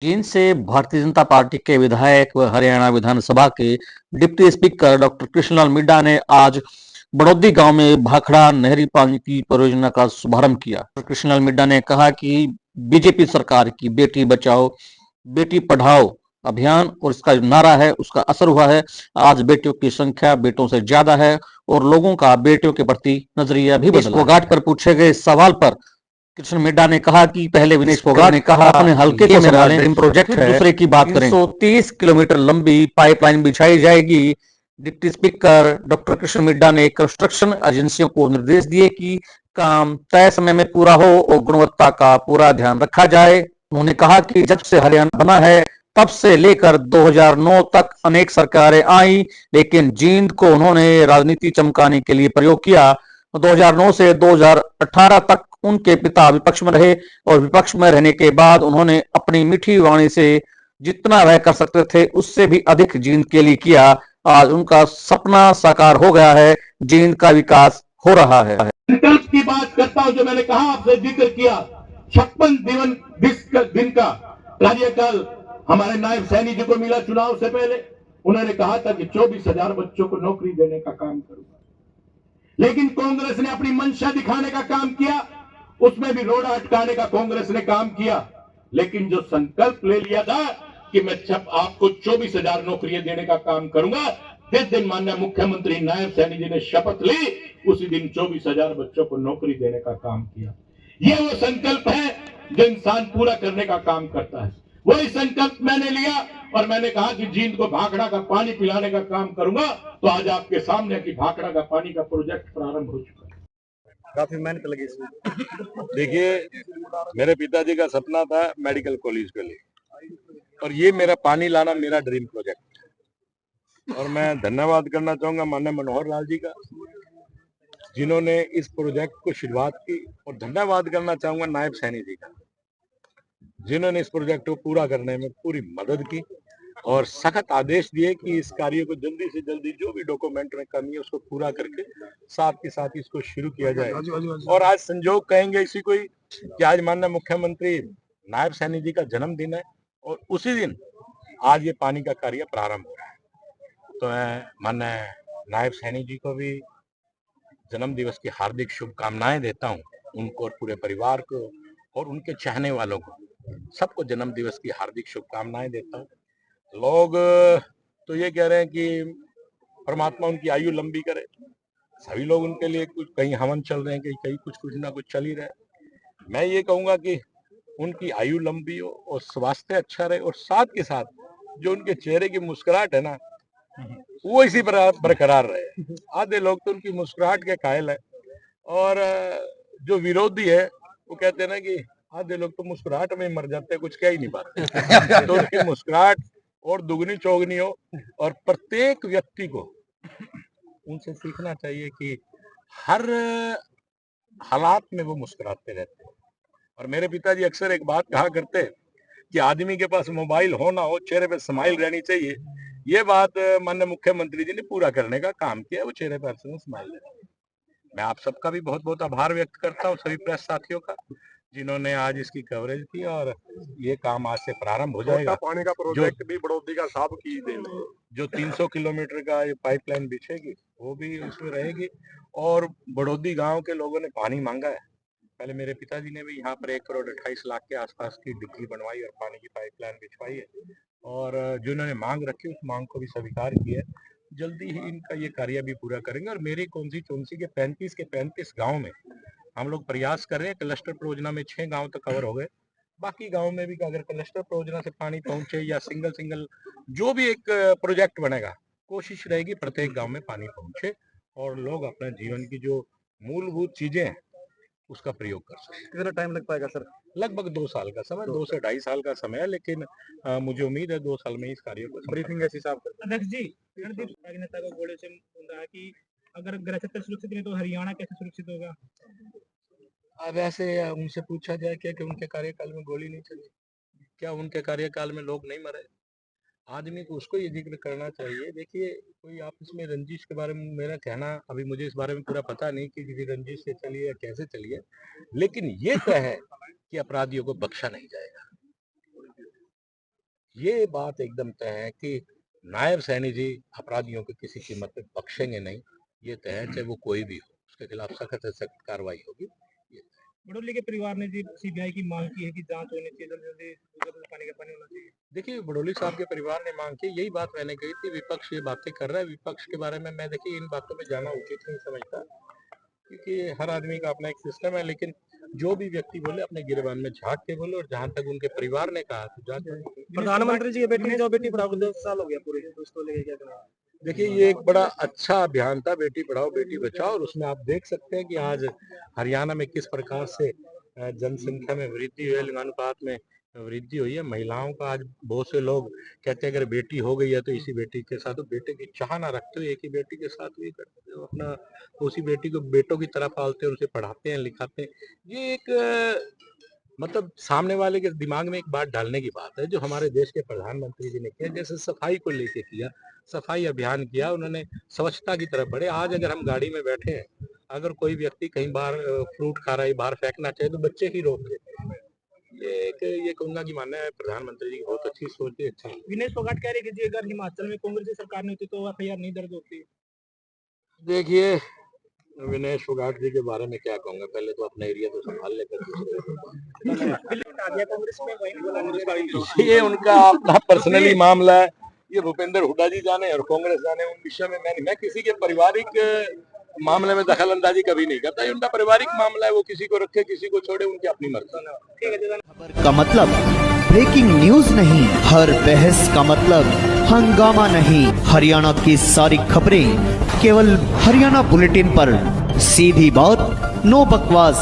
जींद से भारतीय जनता पार्टी के विधायक व हरियाणा विधानसभा के deputy speaker doctor Krishnalal Middha ने आज बड़ौदी गांव में भाखड़ा नहरी पानी की परियोजना का शुभारंभ किया। डॉक्टर कृष्णलाल मिड्डा ने कहा कि बीजेपी सरकार की बेटी बचाओ बेटी पढ़ाओ अभियान और इसका जो नारा है उसका असर हुआ है। आज बेटियों की संख्या बेटों से ज्यादा है और लोगों का बेटियों के प्रति नजरिया भी बदला। फोगाट पर पूछे गए सवाल पर कृष्ण मिड्डा ने कहा कि पहले विनेश फोगाट ने कहा अपने हल्के को मेरा ड्रीम प्रोजेक्ट है, दूसरे की बात करें। 330 किलोमीटर लंबी पाइपलाइन बिछाई जाएगी। Deputy speaker doctor Krishna Middha ने कंस्ट्रक्शन एजेंसियों को निर्देश दिए कि काम तय समय में पूरा हो और गुणवत्ता का पूरा ध्यान रखा जाए। उन्होंने कहा कि जब से हरियाणा बना है तब से लेकर 2009 तक अनेक सरकारें आई, लेकिन जींद को उन्होंने राजनीति चमकाने के लिए प्रयोग किया। 2009 से 2018 तक उनके पिता विपक्ष में रहे और विपक्ष में रहने के बाद उन्होंने अपनी मीठी वाणी से जितना वह कर सकते थे उससे भी अधिक जींद के लिए किया। आज उनका सपना साकार हो गया है, जींद का विकास हो रहा है। संकल्प की बात करता हूं, जो मैंने कहा आपसे जिक्र किया 56 दिन का कार्यकाल हमारे नायब सैनी जी को मिला चुनाव से पहले। उन्होंने कहा था कि 24,000 बच्चों को नौकरी देने का काम करूंगा, लेकिन कांग्रेस ने अपनी मंशा दिखाने का काम किया, उसमें भी रोड़ा अटकाने का कांग्रेस ने काम किया। लेकिन जो संकल्प ले लिया था कि मैं आपको 24,000 नौकरियां देने का काम करूंगा, जिस दिन माननीय मुख्यमंत्री नायब सैनी जी ने शपथ ली उसी दिन 24,000 बच्चों को नौकरी देने का काम किया। यह वो संकल्प है जो इंसान पूरा करने का काम करता है। वही संकल्प मैंने लिया और मैंने कहा कि जींद को भाखड़ा का पानी पिलाने का काम करूंगा। तो आज आपके सामने कि भाखड़ा का पानी का प्रोजेक्ट प्रारंभ हो चुका है। काफी मेहनत लगी इसमें। देखिए, मेरे पिताजी का सपना था मेडिकल कॉलेज के लिए, और ये मेरा पानी लाना मेरा ड्रीम प्रोजेक्ट। और मैं धन्यवाद करना चाहूंगा माननीय मनोहर लाल जी का, जिन्होंने इस प्रोजेक्ट को शुरुआत की, और धन्यवाद करना चाहूंगा नायब सैनी जी का, जिन्होंने इस प्रोजेक्ट को पूरा करने में पूरी मदद की और सख्त आदेश दिए कि इस कार्य को जल्दी से जल्दी जो भी डॉक्यूमेंट में कमी है उसको पूरा करके साथ के साथ इसको शुरू किया जाए। और आज संजोग कहेंगे इसी को ही कि आज माननीय मुख्यमंत्री नायब सैनी जी का जन्मदिन है और उसी दिन आज ये पानी का कार्य प्रारंभ हो रहा है। तो मैं माननीय नायब सैनी जी को भी जन्म दिवस की हार्दिक शुभकामनाएं देता हूँ, उनको और पूरे परिवार को और उनके चाहने वालों को सबको जन्म दिवस की हार्दिक शुभकामनाएं देता हूँ। लोग तो ये कह रहे हैं कि परमात्मा उनकी आयु लंबी करे, सभी लोग उनके लिए कुछ कहीं हवन चल रहे हैं, कहीं कुछ ना कुछ चल ही रहा है। मैं ये कहूंगा कि उनकी आयु लंबी हो और स्वास्थ्य अच्छा रहे, और साथ के साथ जो उनके चेहरे की मुस्कुराहट है ना, वो इसी बरकरार रहे। आधे लोग तो उनकी मुस्कुराहट के कायल है, और जो विरोधी है वो कहते हैं ना कि आधे लोग तो मुस्कुराहट में मर जाते हैं, कुछ कह ही नहीं पाते। तो उनकी मुस्कुराहट और दुगनी चौगनी हो, और प्रत्येक व्यक्ति को उनसे सीखना चाहिए कि हर हालात में वो मुस्कुराते रहते हैं। और मेरे पिताजी अक्सर एक बात कहा करते कि आदमी के पास मोबाइल हो ना हो, चेहरे पे स्माइल रहनी चाहिए। ये बात माननीय मुख्यमंत्री जी ने पूरा करने का काम किया, वो चेहरे पर स्माइल है। मैं आप सबका भी बहुत बहुत आभार व्यक्त करता हूँ, सभी प्रेस साथियों का, जिन्होंने आज इसकी कवरेज की, और ये काम आज से प्रारंभ हो जाएगा। पानी का प्रोजेक्ट भी बड़ौदी का साहब की देन है। जो 300 किलोमीटर का ये पाइपलाइन बिछेगी वो भी उसमें रहेगी। और बड़ौदी गांव के लोगों ने पानी मांगा है, पहले मेरे पिताजी ने भी यहाँ पर 1,28 करोड़ के आसपास की डिग्री बनवाई और पानी की पाइपलाइन बिछवाई है, और जो इन्होंने मांग रखी उस मांग को भी स्वीकार किया है। जल्दी ही इनका ये कार्य भी पूरा करेंगे। और मेरी कॉन्स्टिट्यूंसी के 35 गांव में हम लोग प्रयास कर रहे हैं। क्लस्टर परियोजना में 6 गांव तक कवर हो गए, बाकी गांव में भी अगर क्लस्टर परियोजना से पानी पहुंचे या सिंगल सिंगल जो भी एक प्रोजेक्ट बनेगा, कोशिश रहेगी प्रत्येक गांव में पानी पहुंचे और लोग अपने जीवन की जो मूलभूत चीजें हैं उसका प्रयोग कर सकते। कितना टाइम लग पाएगा सर? लगभग 2 साल का समय, 2 से 2.5 साल का समय है, लेकिन मुझे उम्मीद है 2 साल में इस कार्य को ब्रीफिंग ऐसे हिसाब कर। अध्यक्ष जी, रणदीप राजनेता का घोड़े से बोल रहा है कि अगर गृह क्षेत्र सुरक्षित नहीं तो हरियाणा कैसे सुरक्षित होगा? अब ऐसे उनसे पूछा जाए क्या कि उनके कार्यकाल में गोली नहीं चली, क्या उनके कार्यकाल में लोग नहीं मरे? आदमी को उसको ये जिक्र करना चाहिए। देखिए, कोई आपस में रंजिश के बारे में मेरा कहना, अभी मुझे इस बारे में पूरा पता नहीं कि किसी रंजिश से चली या कैसे चली है, लेकिन ये तय है कि अपराधियों को बख्शा नहीं जाएगा। ये बात एकदम तय है कि नायब सैनी जी अपराधियों को किसी कीमत पे बख्शेंगे नहीं। ये तय है, चाहे वो कोई भी हो, उसके खिलाफ सख्त से सख्त कार्रवाई होगी। ये बड़ोली के परिवार ने जी सीबीआई की मांग की है कि जांच होनी चाहिए, जल्दी जल्दी भूगर्भ पानी का पानी होना चाहिए। देखिए, बड़ोली साहब के परिवार ने मांग की, यही बात मैंने कही थी। विपक्ष ये बातें कर रहा है, विपक्ष के बारे में मैं देखिए इन बातों में जाना उचित नहीं समझता, क्योंकि हर आदमी का अपना एक सिस्टम है। लेकिन जो भी व्यक्ति बोले अपने गिरबान में झांक के बोले, और जहां तक उनके परिवार ने कहा तो जांच होगी। प्रधानमंत्री जी की बेटी जो बेटी पढ़ाओ 2 साल हो गया पूरे, उसको लेके क्या करना। देखिए, ये एक बड़ा अच्छा अभियान था, बेटी पढ़ाओ बेटी बचाओ, और उसमें आप देख सकते हैं कि आज हरियाणा में किस प्रकार से जनसंख्या में वृद्धि हुई है, लिंगानुपात में वृद्धि हुई है। महिलाओं का आज बहुत से लोग कहते हैं अगर बेटी हो गई है तो इसी बेटी के साथ, तो बेटे की चाह ना रखते हो, एक ही बेटी के साथ भी करते हो, अपना उसी बेटी को बेटों की तरह पालते हैं, उसे पढ़ाते हैं लिखाते हैं। ये एक मतलब सामने वाले के दिमाग में एक बात डालने की बात है, जो हमारे देश के प्रधानमंत्री जी ने किया। जैसे सफाई को लेके किया, सफाई अभियान किया, उन्होंने स्वच्छता की तरफ बढ़े। आज अगर हम गाड़ी में बैठे हैं, अगर कोई व्यक्ति कहीं बाहर फ्रूट खा रहा है, बाहर फेंकना चाहे तो बच्चे ही रोक देते हैं। ये कहूंगा कि मानना है प्रधानमंत्री जी की बहुत अच्छी सोच है, अच्छा है। विनेश फोगाट कह रहे हैं कि जी अगर हिमाचल में कांग्रेस की सरकार नहीं होती तो एफआईआर नहीं दर्ज होती। देखिए, विनेश फोगाट जी के बारे में क्या कहूंगा, पहले तो अपना एरिया तो संभाल लेकर कांग्रेस में वही बोला। ये उनका अपना पर्सनली मामला है, ये भूपेंद्र हुड्डा जी जाने और कांग्रेस जाने, उन विषय में मैं किसी के पारिवारिक मामले में दखल अंदाजी कभी नहीं करता। ये उनका पारिवारिक मामला है, वो किसी को रखे किसी को छोड़े, उनकी अपनी मर्जी। खबर का मतलब ब्रेकिंग न्यूज नहीं, हर बहस का मतलब हंगामा नहीं। हरियाणा की सारी खबरें केवल हरियाणा बुलेटिन पर, सीधी बात, नो बकवास।